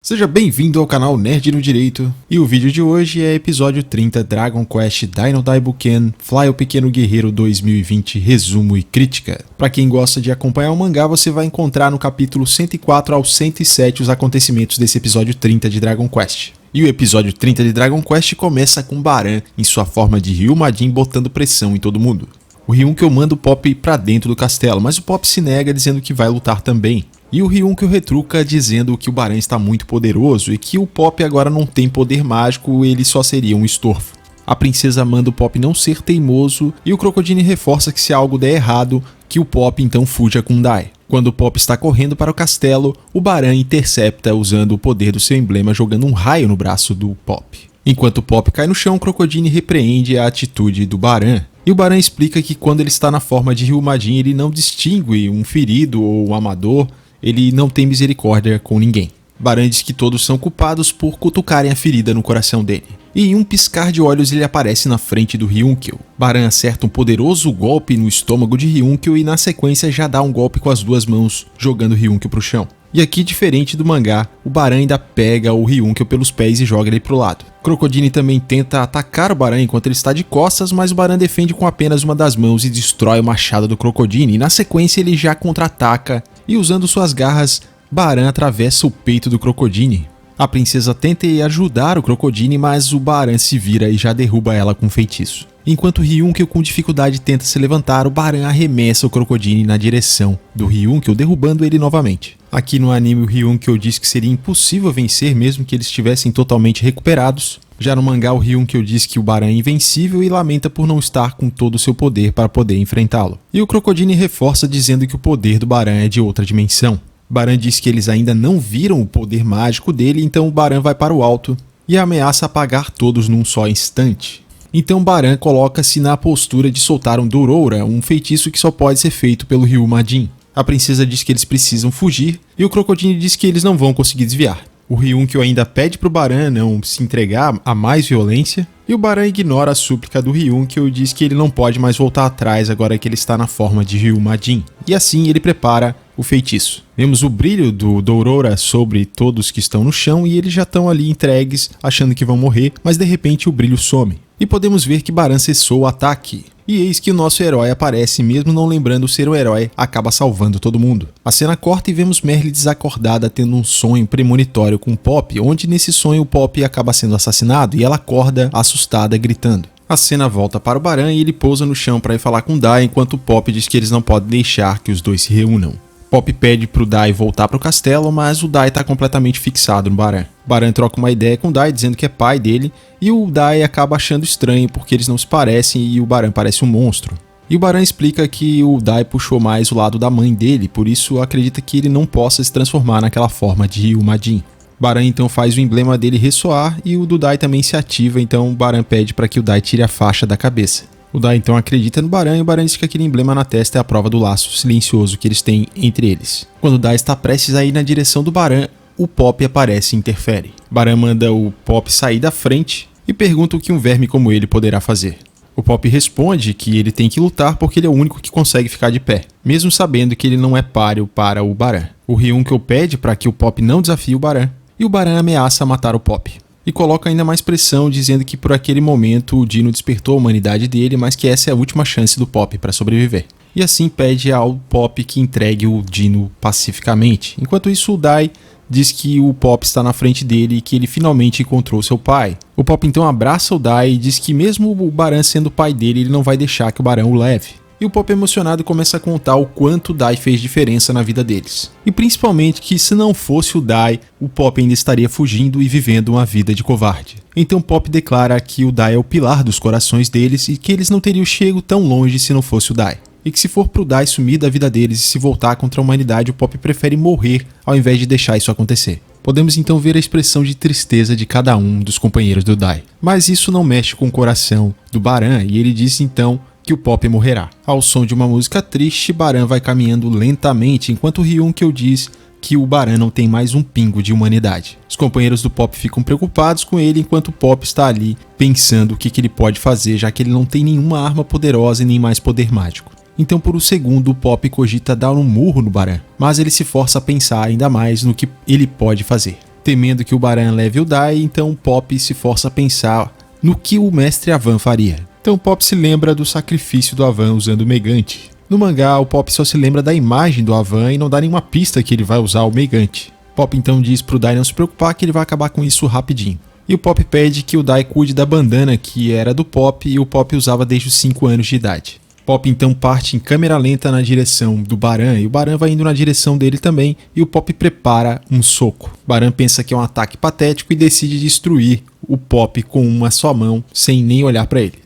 Seja bem-vindo ao canal Nerd no Direito, e o vídeo de hoje é episódio 30 Dragon Quest Dino Daibuken Fly o Pequeno Guerreiro 2020 Resumo e Crítica. Para quem gosta de acompanhar o mangá, você vai encontrar no capítulo 104 ao 107 os acontecimentos desse episódio 30 de Dragon Quest. E o episódio 30 de Dragon Quest começa com Baran em sua forma de Ryumadin botando pressão em todo mundo. O Ryunkyo manda o Pop pra dentro do castelo, mas o Pop se nega dizendo que vai lutar também. E o Ryunkyo retruca dizendo que o Baran está muito poderoso e que o Pop agora não tem poder mágico, ele só seria um estorvo. A princesa manda o Pop não ser teimoso e o Crocodile reforça que se algo der errado, que o Pop então fuja com Dai. Quando o Pop está correndo para o castelo, o Baran intercepta usando o poder do seu emblema jogando um raio no braço do Pop. Enquanto o Pop cai no chão, o Crocodile repreende a atitude do Baran. E o Baran explica que quando ele está na forma de Ryumadin ele não distingue um ferido ou um amador, ele não tem misericórdia com ninguém. Baran diz que todos são culpados por cutucarem a ferida no coração dele. E em um piscar de olhos ele aparece na frente do Ryunkyo. Baran acerta um poderoso golpe no estômago de Ryunkyo e na sequência já dá um golpe com as duas mãos, jogando Ryunkyo pro chão. E aqui, diferente do mangá, o Baran ainda pega o Ryunkyo pelos pés e joga ele pro lado. Crocodile também tenta atacar o Baran enquanto ele está de costas, mas o Baran defende com apenas uma das mãos e destrói o machado do Crocodile. E na sequência ele já contra-ataca e usando suas garras, Baran atravessa o peito do Crocodile. A princesa tenta ajudar o Crocodile, mas o Baran se vira e já derruba ela com um feitiço. Enquanto Ryunkyo com dificuldade tenta se levantar, o Baran arremessa o Crocodile na direção do Ryunkyo, derrubando ele novamente. Aqui no anime o Ryunkyo diz que seria impossível vencer mesmo que eles estivessem totalmente recuperados. Já no mangá o Ryunkyo diz que o Baran é invencível e lamenta por não estar com todo o seu poder para poder enfrentá-lo. E o Crocodile reforça dizendo que o poder do Baran é de outra dimensão. Baran diz que eles ainda não viram o poder mágico dele, então o Baran vai para o alto e ameaça apagar todos num só instante. Então Baran coloca-se na postura de soltar um Douroura, um feitiço que só pode ser feito pelo Ryumadin. A princesa diz que eles precisam fugir e o Crocodile diz que eles não vão conseguir desviar. O Ryunkyo ainda pede pro Baran não se entregar a mais violência e o Baran ignora a súplica do Ryunkyo e diz que ele não pode mais voltar atrás agora que ele está na forma de Ryumadin. E assim ele prepara o feitiço. Vemos o brilho do Douroura sobre todos que estão no chão e eles já estão ali entregues achando que vão morrer, mas de repente o brilho some. E podemos ver que Baran cessou o ataque. E eis que o nosso herói aparece, mesmo não lembrando ser o herói, acaba salvando todo mundo. A cena corta e vemos Merle desacordada tendo um sonho premonitório com Pop, onde nesse sonho o Pop acaba sendo assassinado e ela acorda assustada gritando. A cena volta para o Baran e ele pousa no chão para ir falar com Dai, enquanto o Pop diz que eles não podem deixar que os dois se reúnam. Pop pede pro Dai voltar pro castelo, mas o Dai tá completamente fixado no Baran. Baran troca uma ideia com o Dai dizendo que é pai dele, e o Dai acaba achando estranho porque eles não se parecem e o Baran parece um monstro. E o Baran explica que o Dai puxou mais o lado da mãe dele, por isso acredita que ele não possa se transformar naquela forma de Ryumadin. Baran então faz o emblema dele ressoar e o do Dai também se ativa, então o Baran pede para que o Dai tire a faixa da cabeça. O Dai então acredita no Baran e o Baran diz que aquele emblema na testa é a prova do laço silencioso que eles têm entre eles. Quando o Dai está prestes a ir na direção do Baran, o Pop aparece e interfere. Baran manda o Pop sair da frente e pergunta o que um verme como ele poderá fazer. O Pop responde que ele tem que lutar porque ele é o único que consegue ficar de pé, mesmo sabendo que ele não é páreo para o Baran. O Ryunkyo pede para que o Pop não desafie o Baran e o Baran ameaça matar o Pop. E coloca ainda mais pressão, dizendo que por aquele momento o Dino despertou a humanidade dele, mas que essa é a última chance do Pop para sobreviver. E assim pede ao Pop que entregue o Dino pacificamente. Enquanto isso, o Dai diz que o Pop está na frente dele e que ele finalmente encontrou seu pai. O Pop então abraça o Dai e diz que mesmo o Baran sendo o pai dele, ele não vai deixar que o Baran o leve. E o Pop emocionado começa a contar o quanto o Dai fez diferença na vida deles. E principalmente que se não fosse o Dai, o Pop ainda estaria fugindo e vivendo uma vida de covarde. Então Pop declara que o Dai é o pilar dos corações deles e que eles não teriam chegado tão longe se não fosse o Dai. E que se for pro Dai sumir da vida deles e se voltar contra a humanidade, o Pop prefere morrer ao invés de deixar isso acontecer. Podemos então ver a expressão de tristeza de cada um dos companheiros do Dai. Mas isso não mexe com o coração do Baran e ele diz então que o Pop morrerá. Ao som de uma música triste, Baran vai caminhando lentamente, enquanto o Ryunkyo diz que o Baran não tem mais um pingo de humanidade. Os companheiros do Pop ficam preocupados com ele, enquanto o Pop está ali pensando o que ele pode fazer, já que ele não tem nenhuma arma poderosa e nem mais poder mágico. Então por um segundo o Pop cogita dar um murro no Baran, mas ele se força a pensar ainda mais no que ele pode fazer. temendo que o Baran leve o Dai, então Pop se força a pensar no que o mestre Avan faria. Então Pop se lembra do sacrifício do Avan usando o Megante. No mangá, o Pop só se lembra da imagem do Avan e não dá nenhuma pista que ele vai usar o Megante. Pop então diz pro Dai não se preocupar que ele vai acabar com isso rapidinho. E o Pop pede que o Dai cuide da bandana que era do Pop e o Pop usava desde os 5 anos de idade. Pop então parte em câmera lenta na direção do Baran e o Baran vai indo na direção dele também e o Pop prepara um soco. Baran pensa que é um ataque patético e decide destruir o Pop com uma só mão sem nem olhar para ele.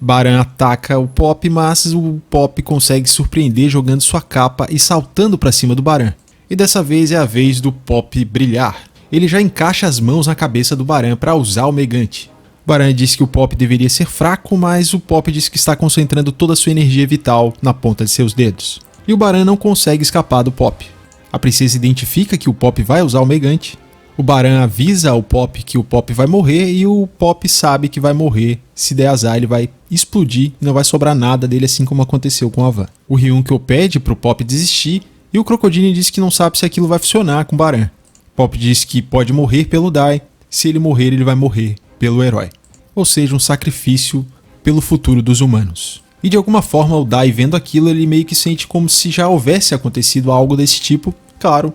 Baran ataca o Pop, mas o Pop consegue surpreender jogando sua capa e saltando para cima do Baran. E dessa vez é a vez do Pop brilhar. Ele já encaixa as mãos na cabeça do Baran para usar o Megante. Baran diz que o Pop deveria ser fraco, mas o Pop diz que está concentrando toda a sua energia vital na ponta de seus dedos. E o Baran não consegue escapar do Pop. A princesa identifica que o Pop vai usar o Megante. O Baran avisa ao Pop que o Pop vai morrer e o Pop sabe que vai morrer. Se der azar, ele vai explodir e não vai sobrar nada dele, assim como aconteceu com a Van. O Ryunkyo pede pro Pop desistir e o Crocodile diz que não sabe se aquilo vai funcionar com o Baran. Pop diz que pode morrer pelo Dai. Se ele morrer, ele vai morrer pelo herói. Ou seja, um sacrifício pelo futuro dos humanos. E de alguma forma o Dai vendo aquilo, ele meio que sente como se já houvesse acontecido algo desse tipo. Claro,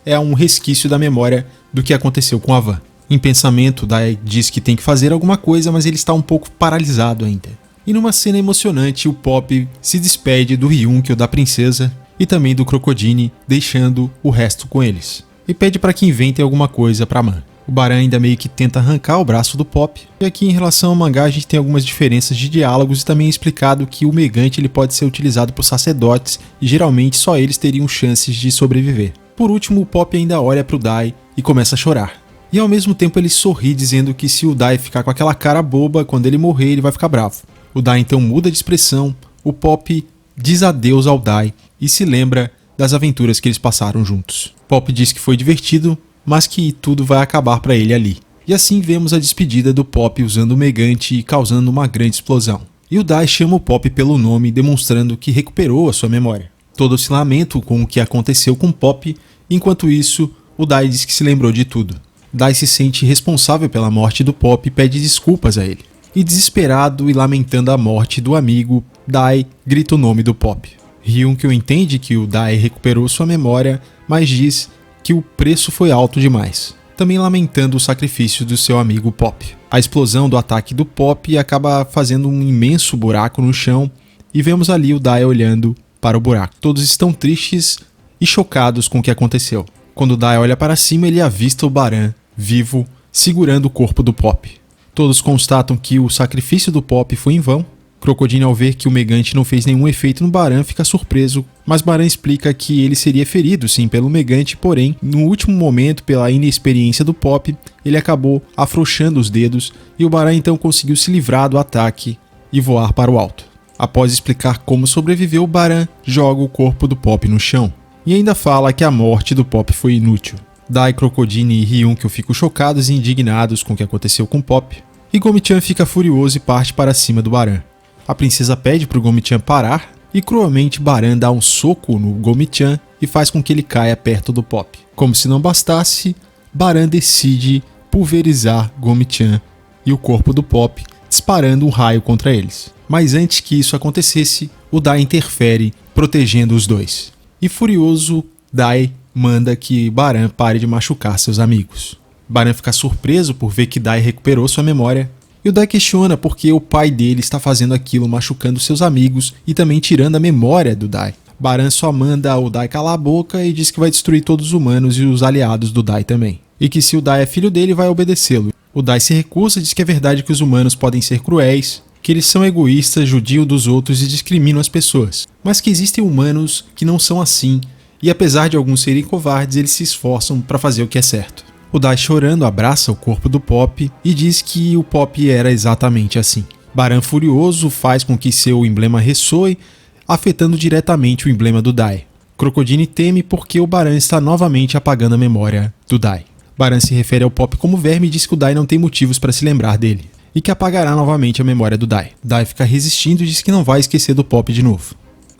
é um resquício da memória do que aconteceu com a Van. Em pensamento, o Dai diz que tem que fazer alguma coisa, mas ele está um pouco paralisado ainda. E numa cena emocionante, o Pop se despede do Ryunkyo, da princesa e também do Crocodile, deixando o resto com eles. E pede para que inventem alguma coisa para Man. O Baran ainda meio que tenta arrancar o braço do Pop. E aqui em relação ao mangá a gente tem algumas diferenças de diálogos e também é explicado que o Megante ele pode ser utilizado por sacerdotes e geralmente só eles teriam chances de sobreviver. Por último, o Pop ainda olha pro Dai e começa a chorar. E ao mesmo tempo ele sorri dizendo que se o Dai ficar com aquela cara boba, quando ele morrer ele vai ficar bravo. O Dai então muda de expressão, o Pop diz adeus ao Dai e se lembra das aventuras que eles passaram juntos. Pop diz que foi divertido, mas que tudo vai acabar para ele ali. E assim vemos a despedida do Pop usando o Megante e causando uma grande explosão. E o Dai chama o Pop pelo nome, demonstrando que recuperou a sua memória. Todos se lamentam com o que aconteceu com o Pop, enquanto isso, o Dai diz que se lembrou de tudo. Dai se sente responsável pela morte do Pop e pede desculpas a ele. E desesperado e lamentando a morte do amigo, Dai grita o nome do Pop. Ryunkyo entende que o Dai recuperou sua memória, mas diz que o preço foi alto demais, também lamentando o sacrifício do seu amigo Pop. A explosão do ataque do Pop acaba fazendo um imenso buraco no chão e vemos ali o Dai olhando para o buraco. Todos estão tristes e chocados com o que aconteceu. Quando o Dai olha para cima, ele avista o Baran, vivo, segurando o corpo do Pop. Todos constatam que o sacrifício do Pop foi em vão. Crocodile, ao ver que o Megante não fez nenhum efeito no Baran, fica surpreso, mas Baran explica que ele seria ferido sim pelo Megante, porém, no último momento, pela inexperiência do Pop, ele acabou afrouxando os dedos e o Baran então conseguiu se livrar do ataque e voar para o alto. Após explicar como sobreviveu, Baran joga o corpo do Pop no chão e ainda fala que a morte do Pop foi inútil. Dai, Crocodile e Ryunkyo ficam chocados e indignados com o que aconteceu com o Pop, e Gomi-chan fica furioso e parte para cima do Baran. A princesa pede para o Gomi-chan parar e cruelmente Baran dá um soco no Gomi-chan e faz com que ele caia perto do Pop. Como se não bastasse, Baran decide pulverizar Gomi-chan e o corpo do Pop, disparando um raio contra eles. Mas antes que isso acontecesse, o Dai interfere, protegendo os dois. E furioso, Dai manda que Baran pare de machucar seus amigos. Baran fica surpreso por ver que Dai recuperou sua memória. E o Dai questiona por que o pai dele está fazendo aquilo, machucando seus amigos e também tirando a memória do Dai. Baran só manda o Dai calar a boca e diz que vai destruir todos os humanos e os aliados do Dai também. E que se o Dai é filho dele, vai obedecê-lo. O Dai se recusa e diz que é verdade que os humanos podem ser cruéis, que eles são egoístas, judiam dos outros e discriminam as pessoas. Mas que existem humanos que não são assim e apesar de alguns serem covardes, eles se esforçam para fazer o que é certo. O Dai, chorando, abraça o corpo do Pop e diz que o Pop era exatamente assim. Baran, furioso, faz com que seu emblema ressoe, afetando diretamente o emblema do Dai. Crocodile teme porque o Baran está novamente apagando a memória do Dai. Baran se refere ao Pop como verme e diz que o Dai não tem motivos para se lembrar dele, e que apagará novamente a memória do Dai. Dai fica resistindo e diz que não vai esquecer do Pop de novo.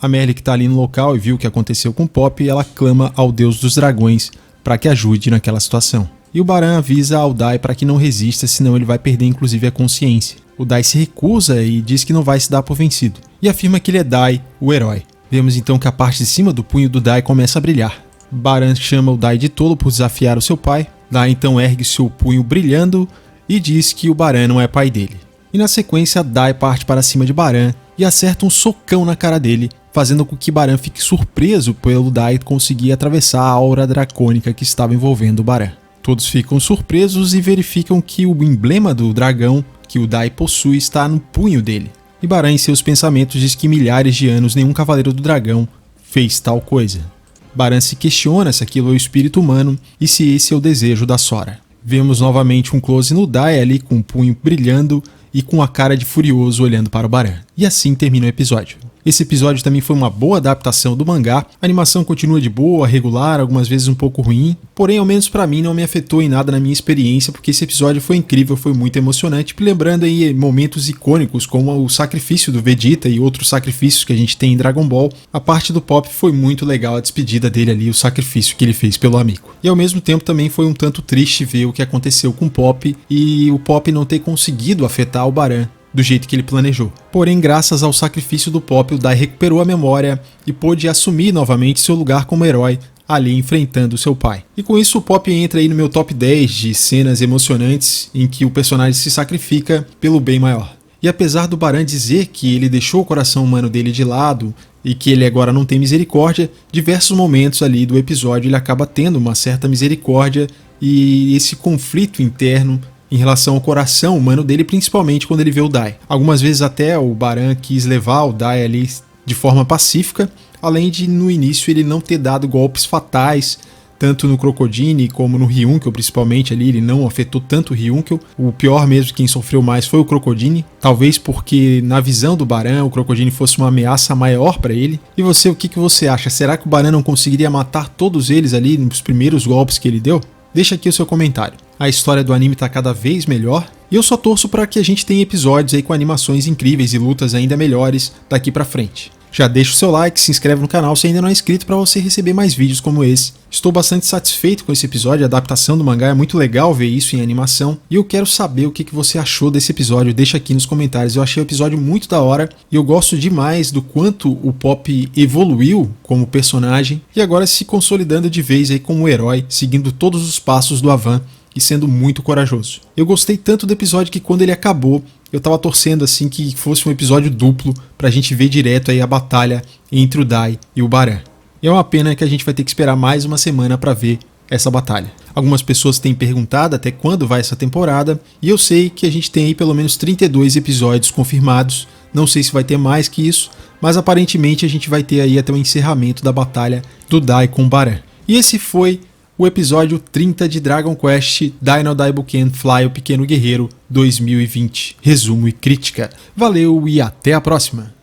A Merle, que está ali no local e viu o que aconteceu com o Pop, ela clama ao deus dos dragões para que ajude naquela situação. e o Baran avisa ao Dai para que não resista, senão ele vai perder inclusive a consciência. O Dai se recusa e diz que não vai se dar por vencido, e afirma que ele é Dai, o herói. Vemos então que a parte de cima do punho do Dai começa a brilhar. Baran chama o Dai de tolo por desafiar o seu pai. Dai então ergue seu punho brilhando e diz que o Baran não é pai dele. E na sequência, Dai parte para cima de Baran e acerta um socão na cara dele, fazendo com que Baran fique surpreso pelo Dai conseguir atravessar a aura dracônica que estava envolvendo o Baran. Todos ficam surpresos e verificam que o emblema do dragão que o Dai possui está no punho dele. E Baran, em seus pensamentos, diz que milhares de anos nenhum cavaleiro do dragão fez tal coisa. Baran se questiona se aquilo é o espírito humano e se esse é o desejo da Sora. Vemos novamente um close no Dai ali com o punho brilhando e com a cara de furioso olhando para o Baran. E assim termina o episódio. Esse episódio também foi uma boa adaptação do mangá, a animação continua de boa, regular, algumas vezes um pouco ruim, porém ao menos pra mim não me afetou em nada na minha experiência, porque esse episódio foi incrível, foi muito emocionante, lembrando aí momentos icônicos como o sacrifício do Vegeta e outros sacrifícios que a gente tem em Dragon Ball. A parte do Pop foi muito legal, a despedida dele ali, o sacrifício que ele fez pelo amigo. E ao mesmo tempo também foi um tanto triste ver o que aconteceu com o Pop e o Pop não ter conseguido afetar o Baran do jeito que ele planejou. Porém, graças ao sacrifício do Pop, o Dai recuperou a memória e pôde assumir novamente seu lugar como herói ali enfrentando seu pai. E com isso o Pop entra aí no meu top 10 de cenas emocionantes em que o personagem se sacrifica pelo bem maior. E apesar do Baran dizer que ele deixou o coração humano dele de lado e que ele agora não tem misericórdia, diversos momentos ali do episódio ele acaba tendo uma certa misericórdia e esse conflito interno em relação ao coração humano dele, principalmente quando ele vê o Dai. Algumas vezes até o Baran quis levar o Dai ali de forma pacífica, além de no início ele não ter dado golpes fatais, tanto no Crocodile como no Ryunkou, principalmente ali, ele não afetou tanto o Ryunkou. O pior mesmo, quem sofreu mais foi o Crocodile, talvez porque na visão do Baran o Crocodile fosse uma ameaça maior para ele. E você, o que você acha? Será que o Baran não conseguiria matar todos eles ali nos primeiros golpes que ele deu? Deixa aqui o seu comentário. A história do anime tá cada vez melhor e eu só torço para que a gente tenha episódios aí com animações incríveis e lutas ainda melhores daqui pra frente. Já deixa o seu like, se inscreve no canal se ainda não é inscrito para você receber mais vídeos como esse. Estou bastante satisfeito com esse episódio, a adaptação do mangá é muito legal ver isso em animação e eu quero saber o que você achou desse episódio, deixa aqui nos comentários. Eu achei o episódio muito da hora e eu gosto demais do quanto o Pop evoluiu como personagem e agora se consolidando de vez aí como herói, seguindo todos os passos do Avan e sendo muito corajoso. Eu gostei tanto do episódio que quando ele acabou, eu tava torcendo assim que fosse um episódio duplo pra gente ver direto aí a batalha entre o Dai e o Baran. E é uma pena que a gente vai ter que esperar mais uma semana pra ver essa batalha. Algumas pessoas têm perguntado até quando vai essa temporada, e eu sei que a gente tem aí pelo menos 32 episódios confirmados, não sei se vai ter mais que isso, mas aparentemente a gente vai ter aí até o encerramento da batalha do Dai com o Baran. E esse foi o episódio 30 de Dragon Quest Dino Daibuken Fly, o Pequeno Guerreiro 2020. Resumo e crítica. Valeu e até a próxima!